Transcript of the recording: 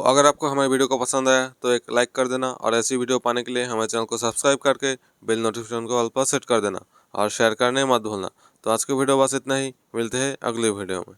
अगर आपको हमारी वीडियो को पसंद आया तो एक लाइक कर देना और ऐसी वीडियो पाने के लिए हमारे चैनल को सब्सक्राइब करके बेल नोटिफिकेशन को ऑल पर सेट कर देना और शेयर करने मत भूलना। तो आज की वीडियो बस इतना ही, मिलते हैं अगली वीडियो में।